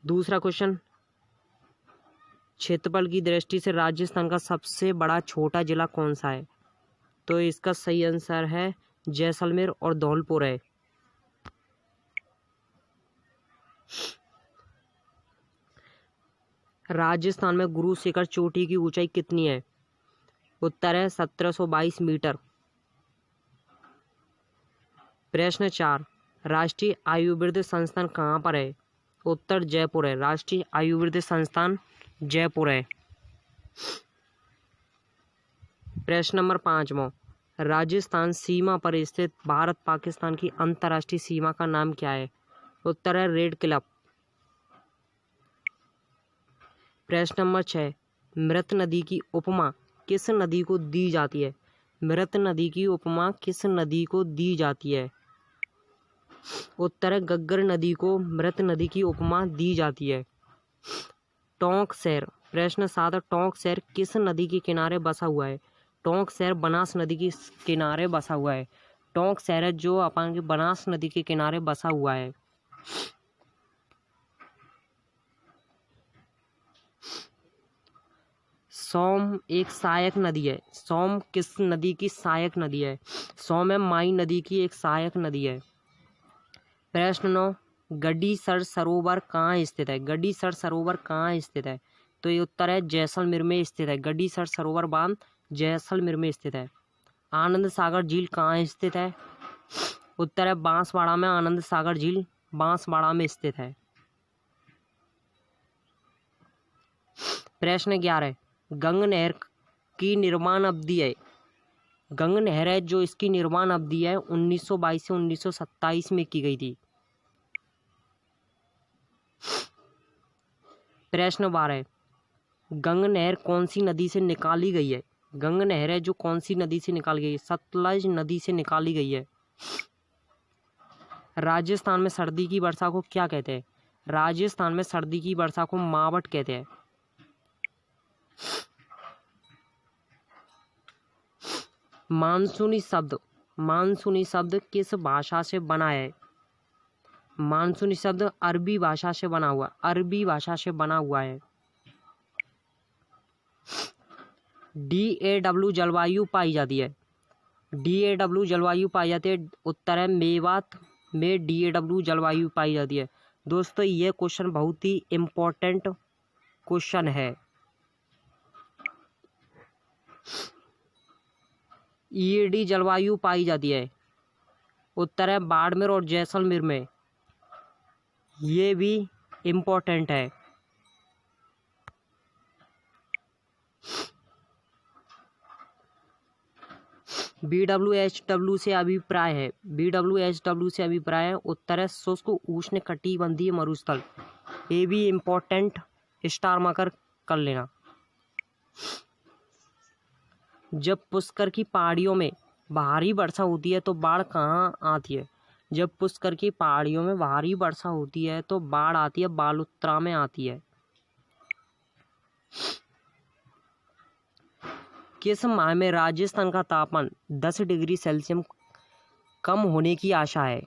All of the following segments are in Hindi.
दूसरा क्वेश्चन, क्षेत्रफल की दृष्टि से राजस्थान का सबसे बड़ा छोटा जिला कौन सा है? तो इसका सही आंसर है जैसलमेर और धौलपुर है। राजस्थान में गुरु शिखर चोटी की ऊंचाई कितनी है? उत्तर है 1722 मीटर। प्रश्न 4, राष्ट्रीय आयुर्वेद संस्थान कहाँ पर है? उत्तर जयपुर है। राष्ट्रीय आयुर्वेद संस्थान जयपुर है। प्रश्न नंबर 5वां, राजस्थान सीमा पर स्थित भारत पाकिस्तान की अंतर्राष्ट्रीय सीमा का नाम क्या है? उत्तर है रेड क्लिफ। प्रश्न नंबर 6, मृत नदी की उपमा किस नदी को दी जाती है? मृत नदी की उपमा किस नदी को दी जाती है? उत्तर है गग्गर नदी को मृत नदी की उपमा दी जाती है। टोंक शहर, प्रश्न 7, टोंक शहर किस नदी के किनारे बसा हुआ है? टोंक शहर बनास नदी के किनारे बसा हुआ है। टोंक शहर है जो अपन की बनास नदी के किनारे बसा हुआ है। सोम एक सहायक नदी है। सोम किस नदी की सहायक नदी है? सोम है माई नदी की एक सहायक नदी है। प्रश्न 9, गड्डीसर सरोवर कहाँ स्थित है? गड्डीसर सरोवर कहाँ स्थित है? तो ये उत्तर है जैसलमेर में स्थित है। गड्डीसर सरोवर बांध जैसलमेर में स्थित है। आनंद सागर झील कहाँ स्थित है? उत्तर है बांसवाड़ा में। आनंद सागर झील बांसवाड़ा में स्थित है। प्रश्न 11, गंग नहर की निर्माण अवधि है। गंग नहर है जो इसकी निर्माण अवधि है 1922 से 1927 में की गई थी। प्रश्न 12, गंग नहर कौन सी नदी से निकाली गई है? गंग नहर है जो कौन सी नदी से निकाली गई है? सतलज नदी से निकाली गई है। राजस्थान में सर्दी की वर्षा को क्या कहते हैं? राजस्थान में सर्दी की वर्षा को मावट कहते हैं। मानसूनी शब्द किस भाषा से बना है? मानसूनी शब्द अरबी भाषा से बना हुआ है। DAW जलवायु पाई जाती है। DAW जलवायु पाई जाती है। उत्तर है मेवात में DAW जलवायु पाई जाती है। दोस्तों ये क्वेश्चन बहुत ही इम्पोर्टेंट क्वेश्चन है। EAD जलवायु पाई जाती है। उत्तर है बाड़मेर और जैसलमेर में। ये भी इम्पोर्टेंट है। BWHW से अभिप्राय है। उत्तर है शुष्क उष्ण कटिबंधीय मरुस्थल। ये भी इम्पोर्टेंट स्टार मार्कर कर लेना। जब पुष्कर की पहाड़ियों में भारी वर्षा होती है तो बाढ़ कहाँ आती है? जब पुष्कर की पहाड़ियों में भारी वर्षा होती है तो बाढ़ आती है बालोतरा में आती है। किस माह में राजस्थान का तापमान 10 डिग्री सेल्सियस कम होने की आशा है?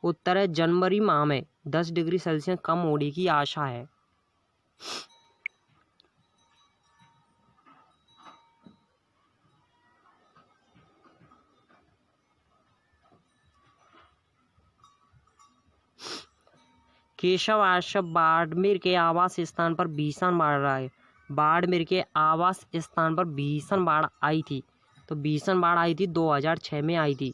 उत्तर है जनवरी माह में 10 डिग्री सेल्सियस कम होने की आशा है। केशव आश्रम बाड़मेर के आवास स्थान पर भीषण बाढ़ रहा है। बाड़मेर के आवास स्थान पर भीषण बाढ़ आई थी। तो भीषण बाढ़ आई थी 2006 में आई थी।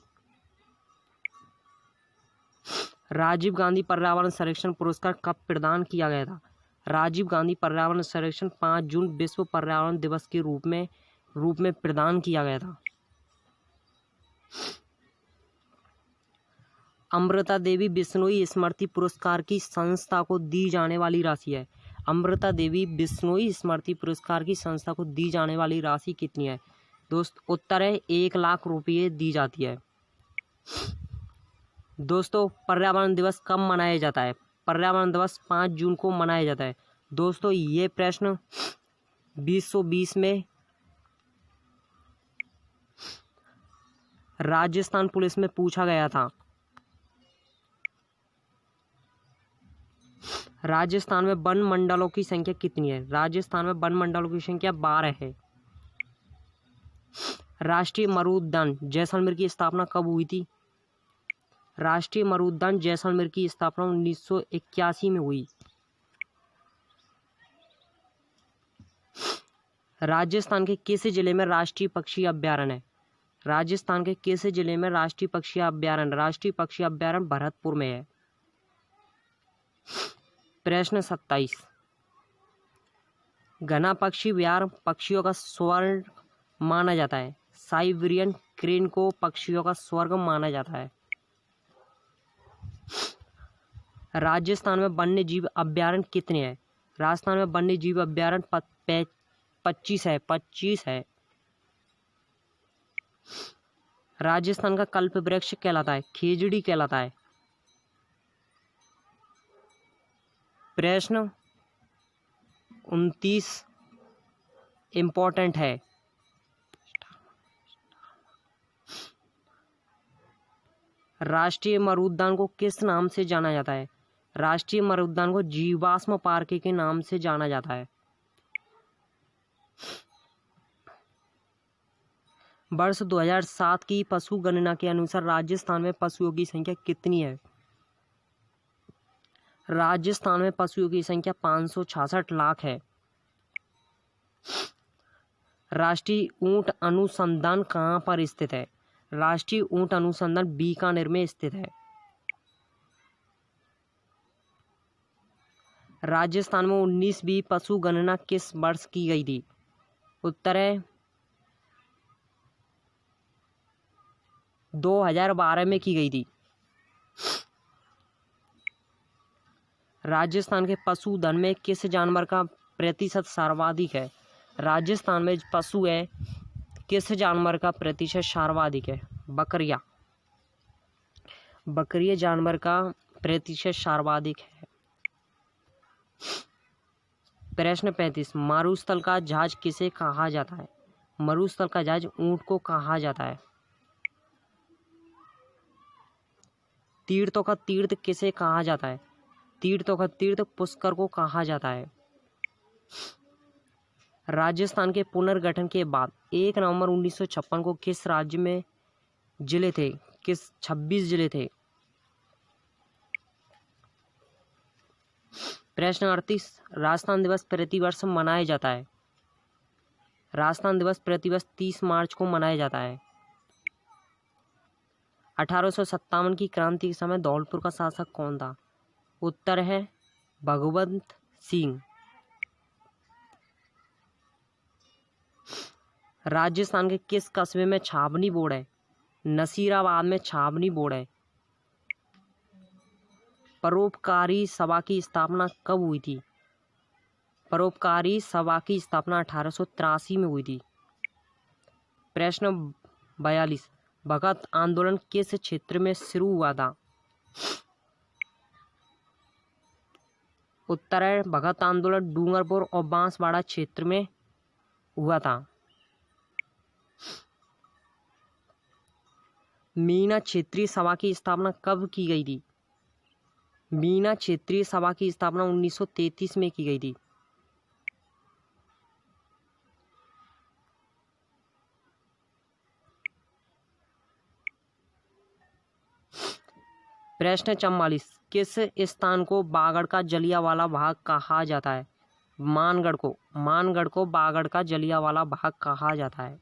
राजीव गांधी पर्यावरण संरक्षण पुरस्कार कब प्रदान किया गया था? राजीव गांधी पर्यावरण संरक्षण 5 जून विश्व पर्यावरण दिवस के रूप में प्रदान किया गया था। अमृता देवी बिश्नोई स्मृति पुरस्कार की संस्था को दी जाने वाली राशि है। अमृता देवी बिश्नोई स्मृति पुरस्कार की संस्था को दी जाने वाली राशि कितनी है? दोस्त उत्तर है 1 लाख रुपये दी जाती है। दोस्तों पर्यावरण दिवस कब मनाया जाता है? पर्यावरण दिवस 5 जून को मनाया जाता है। दोस्तों ये प्रश्न 2020 में राजस्थान पुलिस में पूछा गया था। राजस्थान में वन मंडलों की संख्या कितनी है? राजस्थान में वन मंडलों की संख्या 12 है। राष्ट्रीय मरुद्यान जैसलमेर की स्थापना कब हुई थी? राष्ट्रीय मरुद्यान जैसलमेर की स्थापना 1981 में हुई। राजस्थान के किस जिले में राष्ट्रीय पक्षी अभ्यारण्य है? राजस्थान के किस जिले में राष्ट्रीय पक्षी अभ्यारण्य? राष्ट्रीय पक्षी अभ्यारण्य भरतपुर में है। प्रश्न 27, घना पक्षी विहार पक्षियों का स्वर्ग माना जाता है। साइबेरियन क्रेन को पक्षियों का स्वर्ग माना जाता है। राजस्थान में वन्य जीव अभ्यारण्य कितने हैं? राजस्थान में वन्य जीव अभ्यारण्य 25 है। राजस्थान का कल्प वृक्ष कहलाता है? खेजड़ी कहलाता है। प्रश्न 29 इम्पोर्टेंट है। राष्ट्रीय मरुद्यान को किस नाम से जाना जाता है? राष्ट्रीय मरुद्यान को जीवाश्म पार्क के नाम से जाना जाता है। वर्ष 2007 की पशु गणना के अनुसार राजस्थान में पशुओं की संख्या कितनी है? राजस्थान में पशुओं की संख्या 566 लाख है। राष्ट्रीय ऊंट अनुसंधान कहाँ पर स्थित है? राष्ट्रीय ऊंट अनुसंधान बीकानेर में स्थित है। राजस्थान में 19वीं पशु गणना किस वर्ष की गई थी? उत्तर है 2012 में की गई थी। राजस्थान के पशुधन में किस जानवर का प्रतिशत सर्वाधिक है? राजस्थान में पशु है, किस जानवर का प्रतिशत सर्वाधिक है? बकरियां। बकरिया जानवर का प्रतिशत सर्वाधिक है। प्रश्न 35, मरुस्थल का जहाज किसे कहा जाता है? मरुस्थल का जहाज ऊंट को कहा जाता है। तीर्थों का तीर्थ किसे कहा जाता है? तीर्थों का तीर्थ पुष्कर को कहा जाता है। राजस्थान के पुनर्गठन के बाद 1 नवंबर 1956 को किस राज्य में जिले थे? 26 जिले थे। प्रश्न 38, राजस्थान दिवस प्रतिवर्ष मनाया जाता है। राजस्थान दिवस प्रतिवर्ष 30 मार्च को मनाया जाता है। 1857 की क्रांति के समय धौलपुर का शासक कौन था? उत्तर है भगवंत सिंह। राजस्थान के किस कस्बे में छावनी बोर्ड है? नसीराबाद में छावनी बोर्ड है। परोपकारी सभा की स्थापना कब हुई थी? परोपकारी सभा की स्थापना 1883 में हुई थी। प्रश्न 42, भगत आंदोलन किस क्षेत्र में शुरू हुआ था? उत्तर है भगत आंदोलन डूंगरपुर और बांसवाड़ा क्षेत्र में हुआ था। मीना क्षेत्रीय सभा की स्थापना कब की गई थी? मीना क्षेत्रीय सभा की स्थापना 1933 में की गई थी। प्रश्न 44, किस स्थान को बागड़ का जलियांवाला बाग कहा जाता है? मानगढ़ को बागड़ का जलियांवाला बाग कहा जाता है।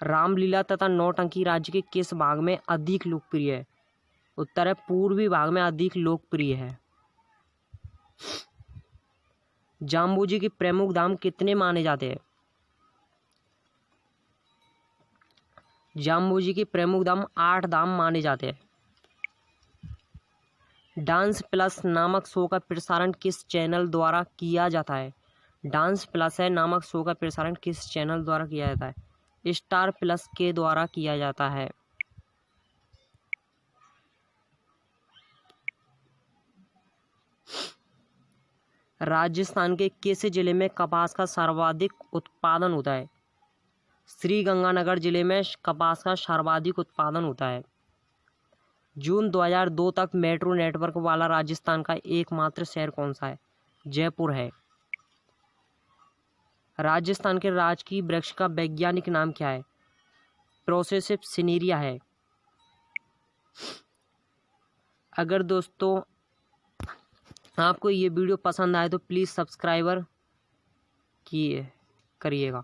रामलीला तथा नौटंकी राज्य के किस भाग में अधिक लोकप्रिय है? उत्तर है पूर्वी भाग में अधिक लोकप्रिय है। जाम्बू के प्रमुख धाम कितने माने जाते हैं? जाम्बू के प्रमुख धाम 8 धाम माने जाते हैं। डांस प्लस नामक शो का प्रसारण किस चैनल द्वारा किया जाता है? डांस प्लस है नामक शो का प्रसारण किस चैनल द्वारा किया जाता है? स्टार प्लस के द्वारा किया जाता है। राजस्थान के किस जिले में कपास का सर्वाधिक उत्पादन होता है? श्रीगंगानगर जिले में कपास का सर्वाधिक उत्पादन होता है। जून 2002 तक मेट्रो नेटवर्क वाला राजस्थान का एकमात्र शहर कौन सा है? जयपुर है। राजस्थान के राजकीय वृक्ष का वैज्ञानिक नाम क्या है? प्रोसेसिप सिनेरिया है। अगर दोस्तों आपको ये वीडियो पसंद आए तो प्लीज़ सब्सक्राइबर करिएगा।